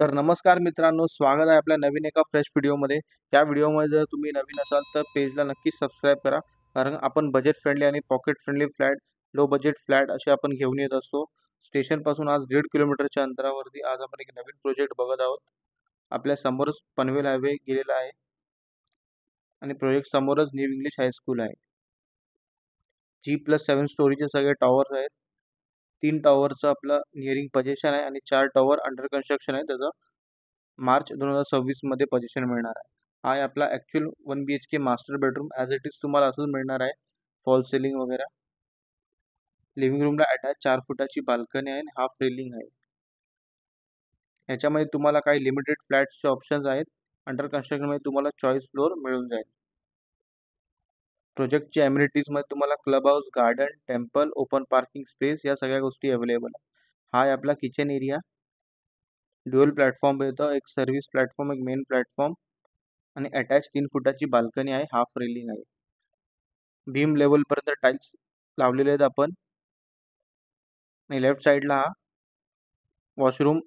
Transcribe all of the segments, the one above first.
तर नमस्कार मित्रांनो, स्वागत आहे आपल्या नवीन एका फ्रेश व्हिडिओमध्ये. या व्हिडिओमध्ये जर तुम्ही नवीन असाल तर पेजला नक्कीच सबस्क्राईब करा, कारण आपण बजेट फ्रेंडली आणि pocket friendly flat, low budget flat असे आपण घेऊन येत असतो. स्टेशनपासून आज 1.5 किलोमीटरच्या अंतरावरती आज आपण एक नवीन प्रोजेक्ट बघत आहोत. आपल्या समोरच पनवेल हायवे गेलेला आहे आणि प्रोजेक्ट समोरच न्यू इंग्लिश हायस्कूल आहे. G+7 स्टोरीचे सगळे टॉवर्स आहेत. 3 टॉवरचं आपलं नियरिंग पोझिशन आहे आणि 4 टॉवर अंडर कन्स्ट्रक्शन आहे. त्याचं मार्च 2026 मध्ये पोझिशन मिळणार आहे. हा आहे आपला actual 1 BHK master bedroom. As it is तुम्हाला असंच मिळणार आहे. फॉल सिलिंग वगैरे. लिव्हिंग रूमला अटॅच 4 फुटाची बाल्कनी आहे आणि हाफ रेलिंग आहे. ह्याच्यामध्ये तुम्हाला काही लिमिटेड फ्लॅट्सचे ऑप्शन्स आहेत. अंडर कन्स्ट्रक्शनमध्ये तुम्हाला चॉईस फ्लोअर मिळून जाईल. प्रोजेक्टच्या ॲम्युनिटीजमध्ये तुम्हाला club house, garden, temple, open parking space या सगळ्या गोष्टी अवेलेबल आहे. हा आहे आपला किचन एरिया. ड्युअल प्लॅटफॉर्म येतं, एक सर्व्हिस प्लॅटफॉर्म, एक मेन प्लॅटफॉर्म आणि अटॅच 3 फुटाची बाल्कनी आहे, हाफ रेलिंग आहे. बीम लेवलपर्यंत टाईल्स लावलेले आहेत आपण. आणि लेफ्ट साईडला हा वॉशरूम,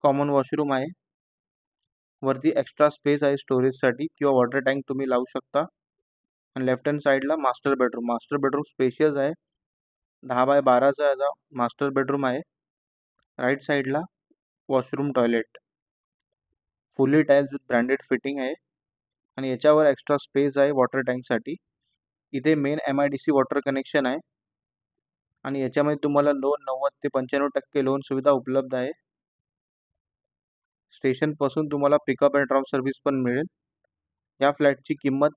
कॉमन वॉशरूम आहे. वरती एक्स्ट्रा स्पेस आहे स्टोरेजसाठी किंवा वॉटर टँक तुम्ही लावू शकता. आणि लेफ्ट हँड साईडला master bedroom. Master bedroom spacious आहे. 10 बाय 12चा याचा मास्टर बेडरूम आहे. राईट साईडला washroom, toilet. Fully tiles with branded fitting आहे आणि याच्यावर एक्स्ट्रा स्पेस आहे वॉटर टँकसाठी. इथे मेन MIDC वॉटर कनेक्शन आहे आणि याच्यामध्ये तुम्हाला लोन 90 ते 95% लोन सुविधा उपलब्ध आहे. स्टेशनपासून तुम्हाला पिकअप अँड ड्रॉप सर्व्हिस पण मिळेल. या फ्लॅटची किंमत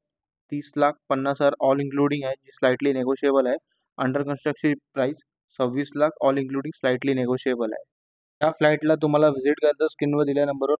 30,50,000 ऑल इन्क्लुडिंग आहे, जी स्लाइटली नेगोशिएबल आहे. Under construction price 26 lakh all including slightly negotiable आहे. या फ्लॅटला तुम्हाला व्हिजिट करायचं स्क्रीनवर दिलेल्या नंबरवर